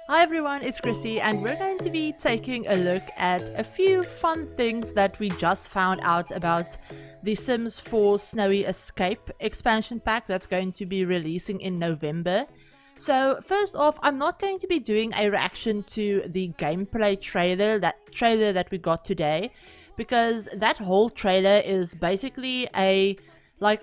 Hi everyone, it's Chrissie, and we're going to be taking a look at a few fun things that we just found out about the Sims 4 Snowy Escape expansion pack that's going to be releasing in November. So first off, I'm not going to be doing a reaction to the gameplay trailer that we got today, because that whole trailer is basically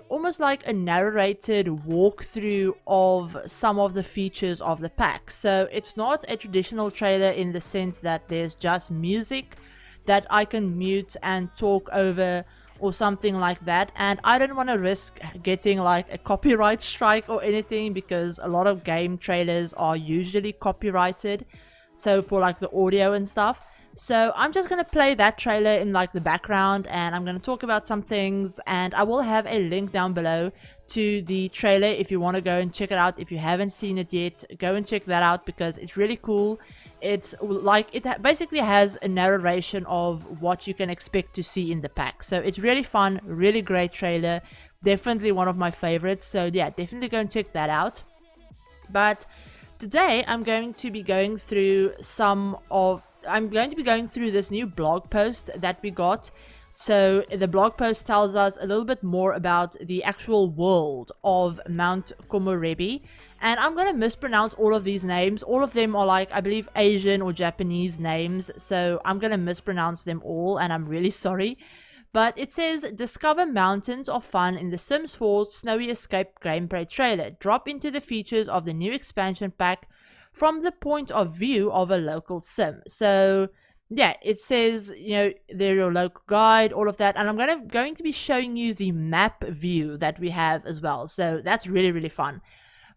almost like a narrated walkthrough of some of the features of the pack. So it's not a traditional trailer in the sense that there's just music that I can mute and talk over or something like that, and I don't want to risk getting like a copyright strike or anything, because a lot of game trailers are usually copyrighted, so for like the audio and stuff. So I'm just going to play that trailer in like the background, and I'm going to talk about some things, and I will have a link down below to the trailer if you want to go and check it out. If you haven't seen it yet, go and check that out because it's really cool. It's like basically has a narration of what you can expect to see in the pack. So it's really fun, really great trailer, definitely one of my favorites. So yeah, definitely go and check that out. But today I'm going to be going through this new blog post that we got. So the blog post tells us a little bit more about the actual world of Mount Komorebi, and I'm going to mispronounce all of these names. All of them are like, I believe, Asian or Japanese names, so I'm going to mispronounce them all, and I'm really sorry. But it says, discover mountains of fun in the Sims 4 Snowy Escape gameplay trailer. Drop into the features of the new expansion pack from the point of view of a local sim. So yeah, it says, they're your local guide, all of that, and I'm going to be showing you the map view that we have as well. So that's really, really fun.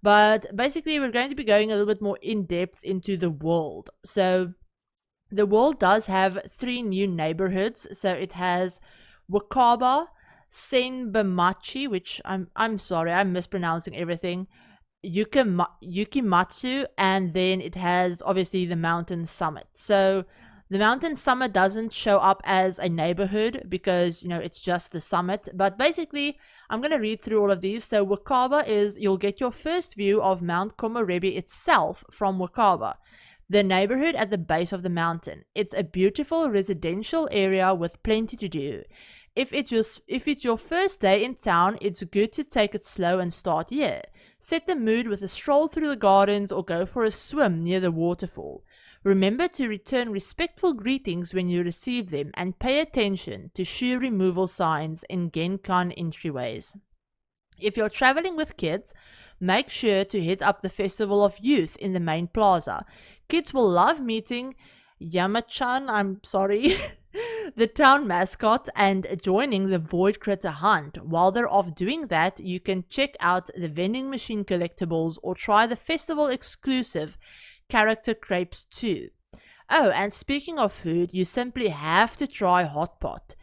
But basically, we're going to be going a little bit more in depth into the world. So the world does have 3 new neighborhoods. So it has Wakaba, Senbamachi, which I'm sorry, I'm mispronouncing everything, Yukimatsu, and then it has obviously the mountain summit. So the mountain summit doesn't show up as a neighborhood because it's just the summit, but basically I'm going to read through all of these. So Wakaba is, you'll get your first view of Mount Komorebi itself from Wakaba, the neighborhood at the base of the mountain. It's a beautiful residential area with plenty to do. If it's your first day in town, it's good to take it slow and start here. Set the mood with a stroll through the gardens or go for a swim near the waterfall. Remember to return respectful greetings when you receive them, and pay attention to shoe removal signs in Genkan entryways. If you're traveling with kids, make sure to hit up the Festival of Youth in the main plaza. Kids will love meeting Yamachan, I'm sorry, the town mascot, and joining the Void Critter Hunt. While they're off doing that, you can check out the vending machine collectibles or try the festival exclusive character crepes too. Oh, and speaking of food, you simply have to try hot pot.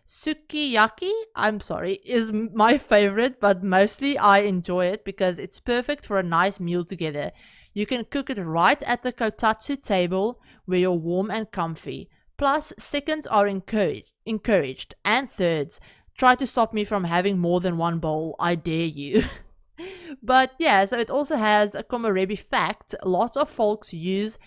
Sukiyaki, I'm sorry, is my favorite, but mostly I enjoy it because it's perfect for a nice meal together. You can cook it right at the kotatsu table where you're warm and comfy. Plus, seconds are encouraged, and thirds. Try to stop me from having more than one bowl, I dare you. But yeah, so it also has a Komorebi fact. Lots of folks use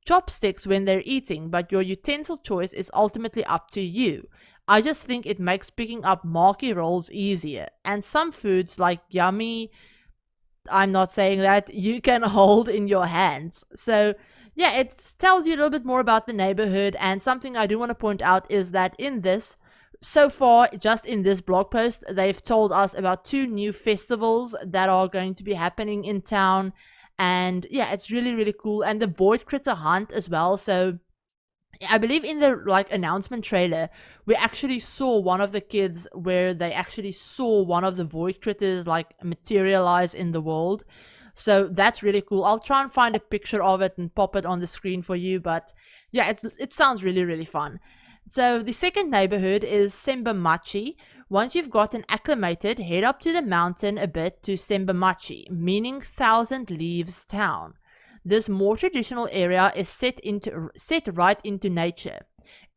chopsticks when they're eating, but your utensil choice is ultimately up to you. I just think it makes picking up maki rolls easier. And some foods like yummy, I'm not saying that, you can hold in your hands. So yeah, it tells you a little bit more about the neighborhood, and something I do want to point out is that in this, so far, just in this blog post, they've told us about 2 new festivals that are going to be happening in town, and yeah, it's really, really cool. And the Void Critter Hunt as well. So I believe in the announcement trailer, we actually saw one of the kids where they actually saw one of the Void Critters materialize in the world. So that's really cool. I'll try and find a picture of it and pop it on the screen for you, but yeah, it sounds really, really fun. So the second neighborhood is Senbamachi. Once you've gotten acclimated, head up to the mountain a bit to Senbamachi, meaning Thousand Leaves Town. This more traditional area is set right into nature.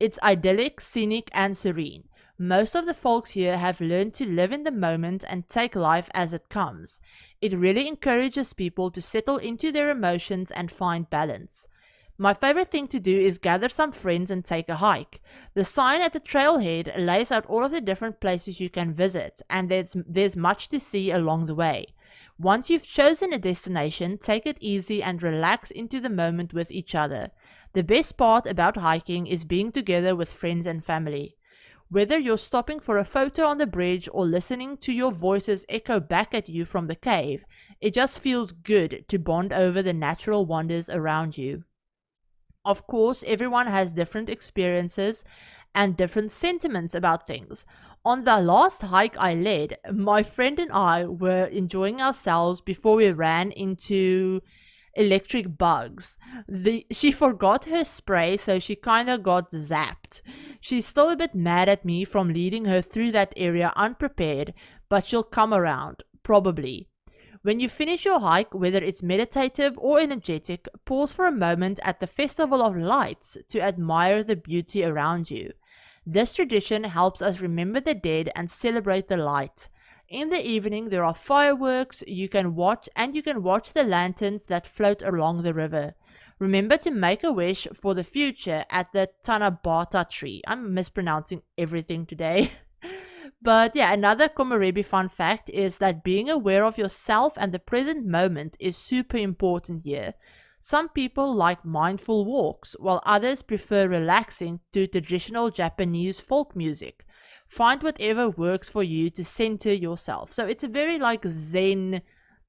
It's idyllic, scenic, and serene. Most of the folks here have learned to live in the moment and take life as it comes. It really encourages people to settle into their emotions and find balance. My favorite thing to do is gather some friends and take a hike. The sign at the trailhead lays out all of the different places you can visit, and there's much to see along the way. Once you've chosen a destination, take it easy and relax into the moment with each other. The best part about hiking is being together with friends and family. Whether you're stopping for a photo on the bridge or listening to your voices echo back at you from the cave, it just feels good to bond over the natural wonders around you. Of course, everyone has different experiences and different sentiments about things. On the last hike I led, my friend and I were enjoying ourselves before we ran into electric bugs. She forgot her spray, so she kind of got zapped. She's still a bit mad at me from leading her through that area unprepared, but she'll come around, probably. When you finish your hike, whether it's meditative or energetic, pause for a moment at the Festival of Lights to admire the beauty around you. This tradition helps us remember the dead and celebrate the light. In the evening, there are fireworks you can watch the lanterns that float along the river. Remember to make a wish for the future at the Tanabata tree. I'm mispronouncing everything today. But yeah, another Komorebi fun fact is that being aware of yourself and the present moment is super important here. Some people like mindful walks, while others prefer relaxing to traditional Japanese folk music. Find whatever works for you to center yourself. So it's a very Zen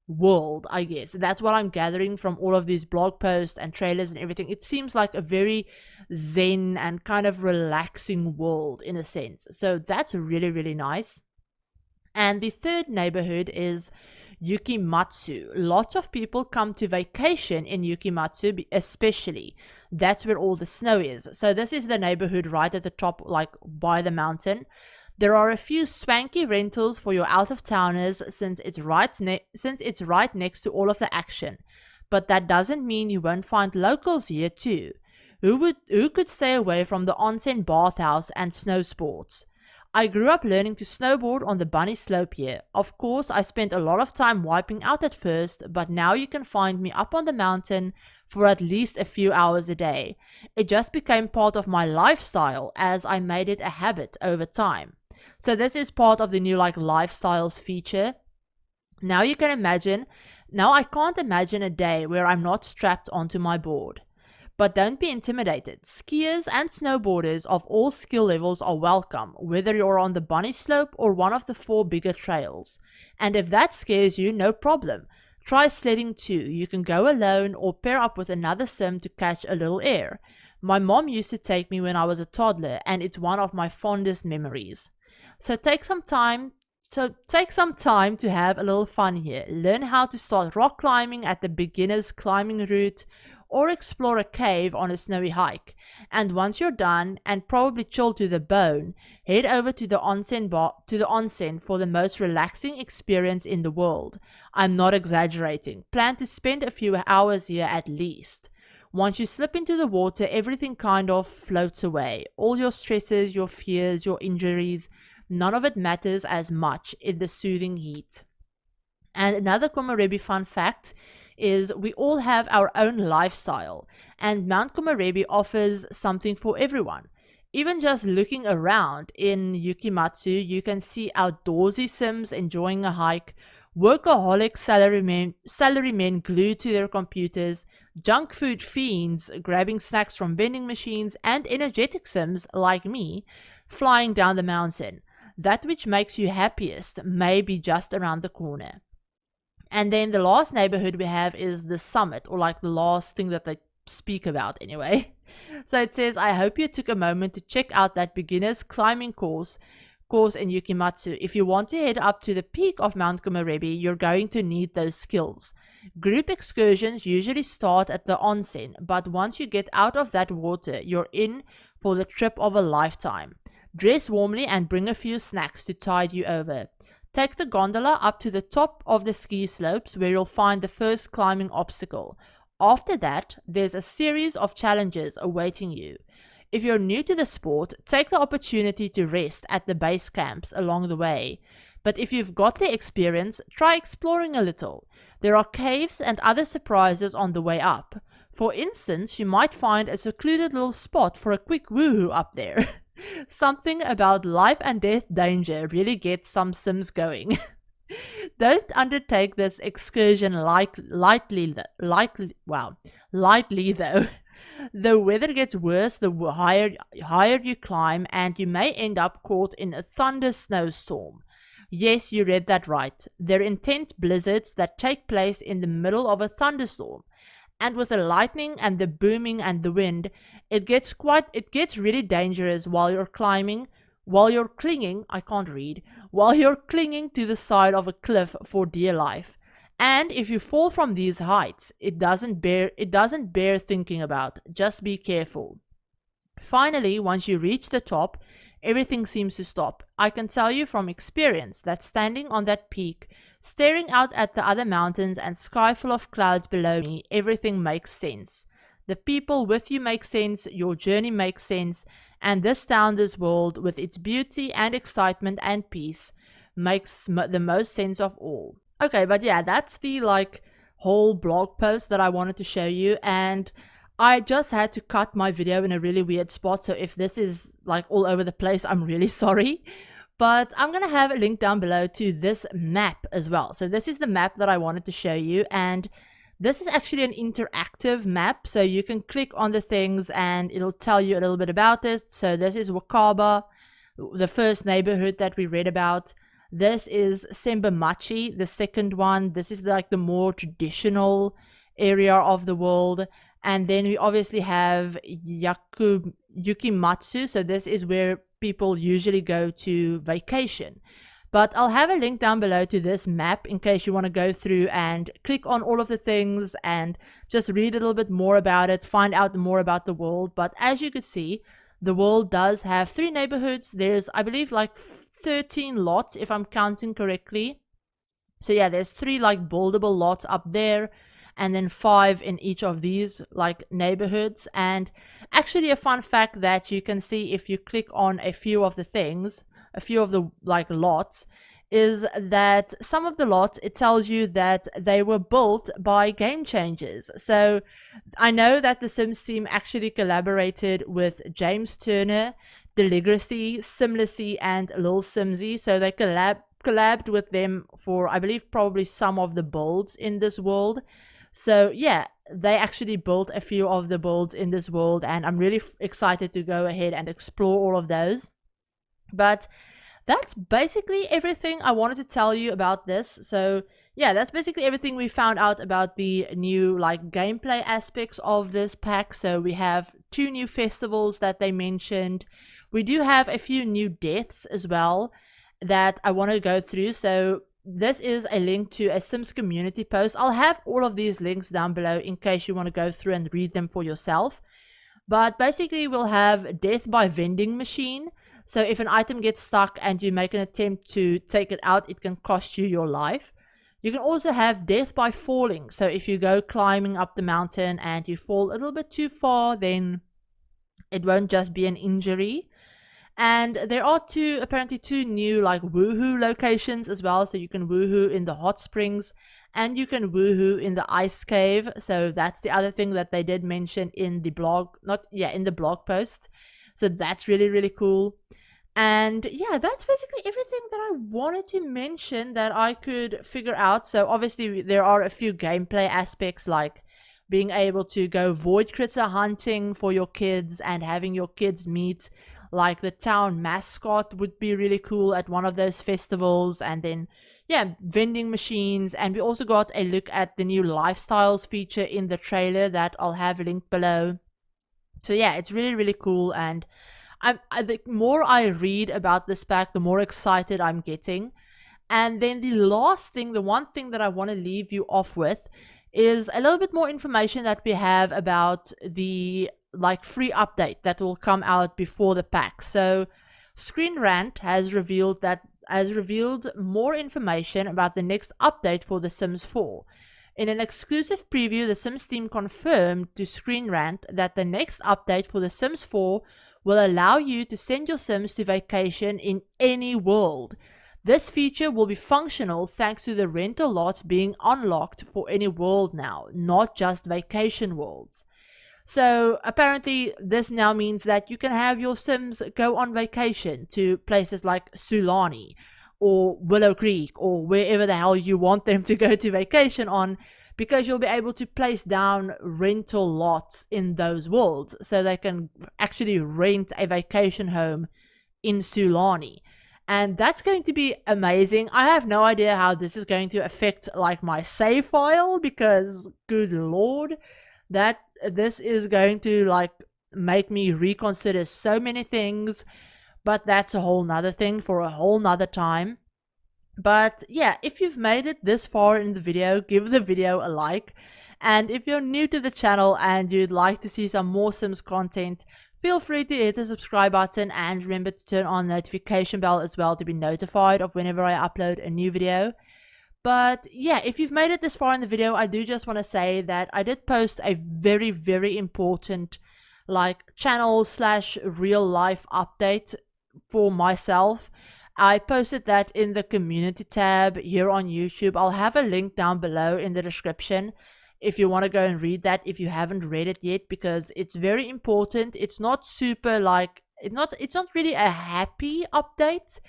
world, I guess. That's what I'm gathering from all of these blog posts and trailers and everything. It seems like a very Zen and kind of relaxing world in a sense. So that's really, really nice. And the third neighborhood is Yukimatsu. Lots of people come to vacation in Yukimatsu, especially. That's where all the snow is. So this is the neighborhood right at the top, by the mountain. There are a few swanky rentals for your out-of-towners since it's right next to all of the action. But that doesn't mean you won't find locals here too. Who could stay away from the onsen bathhouse and snow sports? I grew up learning to snowboard on the bunny slope here. Of course, I spent a lot of time wiping out at first, but now you can find me up on the mountain for at least a few hours a day. It just became part of my lifestyle as I made it a habit over time. So this is part of the new lifestyles feature. Now I can't imagine a day where I'm not strapped onto my board. But don't be intimidated. Skiers and snowboarders of all skill levels are welcome, whether you're on the bunny slope or one of the 4 bigger trails. And if that scares you, no problem. Try sledding too. You can go alone or pair up with another sim to catch a little air. My mom used to take me when I was a toddler, and it's one of my fondest memories. So take some time to have a little fun here. Learn how to start rock climbing at the beginner's climbing route, or explore a cave on a snowy hike. And once you're done and probably chilled to the bone, head over to the onsen for the most relaxing experience in the world. I'm not exaggerating. Plan to spend a few hours here at least. Once you slip into the water, everything kind of floats away. All your stresses, your fears, your injuries, none of it matters as much in the soothing heat. And another Komorebi fun fact is we all have our own lifestyle, and Mount Komorebi offers something for everyone. Even just looking around in Yukimatsu, you can see outdoorsy sims enjoying a hike, workaholic salarymen glued to their computers, junk food fiends grabbing snacks from vending machines, and energetic sims like me flying down the mountain. That which makes you happiest may be just around the corner. And then the last neighborhood we have is the summit, or the last thing that they speak about anyway. So it says, I hope you took a moment to check out that beginner's climbing course in Yukimatsu. If you want to head up to the peak of Mount Komorebi, you're going to need those skills. Group excursions usually start at the onsen, but once you get out of that water, you're in for the trip of a lifetime. Dress warmly and bring a few snacks to tide you over. Take the gondola up to the top of the ski slopes where you'll find the first climbing obstacle. After that, there's a series of challenges awaiting you. If you're new to the sport, take the opportunity to rest at the base camps along the way. But if you've got the experience, try exploring a little. There are caves and other surprises on the way up. For instance, you might find a secluded little spot for a quick woohoo up there. Something about life and death danger really gets some Sims going. Don't undertake this excursion lightly though. The weather gets worse the higher you climb, and you may end up caught in a thunder snowstorm. Yes, you read that right. They're intense blizzards that take place in the middle of a thunderstorm. And with the lightning and the booming and the wind, it gets really dangerous while you're clinging to the side of a cliff for dear life. And if you fall from these heights, it doesn't bear thinking about. Just be careful. Finally, once you reach the top, everything seems to stop. I can tell you from experience that standing on that peak, staring out at the other mountains and sky full of clouds below me, everything makes sense. The people with you make sense, your journey makes sense, and this town, this world, with its beauty and excitement and peace, makes the most sense of all. Okay, but yeah, that's the whole blog post that I wanted to show you, and I just had to cut my video in a really weird spot, so if this is all over the place, I'm really sorry. But I'm gonna have a link down below to this map as well. So this is the map that I wanted to show you, and this is actually an interactive map, so you can click on the things and it'll tell you a little bit about it. So this is Wakaba, the first neighborhood that we read about. This is Sembamachi, the second one. This is the more traditional area of the world. And then we obviously have Yukimatsu, so this is where people usually go to vacation. But I'll have a link down below to this map in case you want to go through and click on all of the things and just read a little bit more about it, find out more about the world. But as you can see, the world does have 3 neighborhoods. There's, I believe, 13 lots if I'm counting correctly. So yeah, there's 3 buildable lots up there, and then 5 in each of these neighborhoods. And actually a fun fact that you can see if you click on a few of the things, a few of the lots, is that some of the lots, it tells you that they were built by game changers. So I know that the Sims team actually collaborated with James Turner, Deligracy, Simlacy, and Lil Simsy. So they collabed with them for, I believe, probably some of the builds in this world. So yeah, they actually built a few of the builds in this world, and I'm really excited to go ahead and explore all of those. But that's basically everything I wanted to tell you about this. So yeah, that's basically everything we found out about the new gameplay aspects of this pack. So we have 2 new festivals that they mentioned. We do have a few new deaths as well that I want to go through. So this is a link to a Sims community post. I'll have all of these links down below in case you want to go through and read them for yourself. But basically we'll have death by vending machine. So if an item gets stuck and you make an attempt to take it out, it can cost you your life. You can also have death by falling. So if you go climbing up the mountain and you fall a little bit too far, then it won't just be an injury. And there are apparently two new woohoo locations as well. So you can woohoo in the hot springs and you can woohoo in the ice cave. So that's the other thing that they did mention in the blog, in the blog post. So that's really, really cool. And yeah, that's basically everything that I wanted to mention that I could figure out. So obviously there are a few gameplay aspects, like being able to go void critter hunting for your kids and having your kids meet the town mascot would be really cool at one of those festivals. And then yeah, vending machines. And we also got a look at the new lifestyles feature in the trailer that I'll have linked below. So yeah, it's really, really cool. And the more I read about this pack, the more excited I'm getting. And then the last thing, the one thing that I want to leave you off with, is a little bit more information that we have about the free update that will come out before the pack. So Screen Rant has revealed more information about the next update for The Sims 4. In an exclusive preview, the Sims team confirmed to Screen Rant that the next update for The Sims 4 will allow you to send your Sims to vacation in any world. This feature will be functional thanks to the rental lots being unlocked for any world now, not just vacation worlds. So apparently this now means that you can have your Sims go on vacation to places like Sulani or Willow Creek or wherever the hell you want them to go to vacation on, because you'll be able to place down rental lots in those worlds so they can actually rent a vacation home in Sulani. And that's going to be amazing. I have no idea how this is going to affect like my save file, because good lord, that this is going to like make me reconsider so many things. But that's a whole nother thing for a whole nother time. But yeah, if you've made it this far in the video, give the video a like. And if you're new to the channel and you'd like to see some more Sims content, feel free to hit the subscribe button and remember to turn on the notification bell as well to be notified of whenever I upload a new video. But yeah, if you've made it this far in the video, I do just want to say that I did post a very, very important like channel / real life update for myself. I posted that in the community tab here on YouTube. I'll have a link down below in the description if you want to go and read that if you haven't read it yet, because it's very important. It's not super like it's not really a happy update,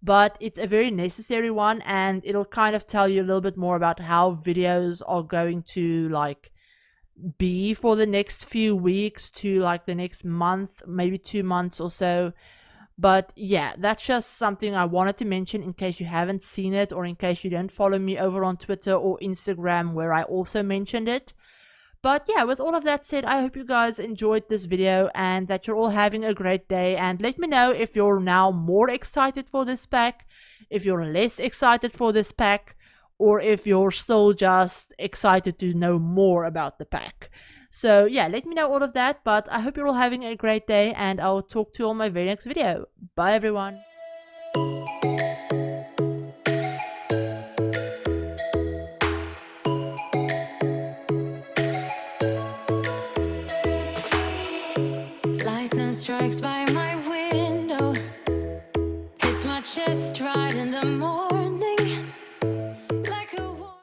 but it's a very necessary one, and it'll kind of tell you a little bit more about how videos are going to like be for the next few weeks to like the next month, maybe 2 months or so. But yeah, that's just something I wanted to mention in case you haven't seen it, or in case you don't follow me over on Twitter or Instagram where I also mentioned it. But yeah, with all of that said, I hope you guys enjoyed this video and that you're all having a great day. And let me know if you're now more excited for this pack, if you're less excited for this pack, or if you're still just excited to know more about the pack. So yeah, let me know all of that, but I hope you're all having a great day, and I'll talk to you on my very next video. Bye everyone. Lightning strikes by my window, hits my chest right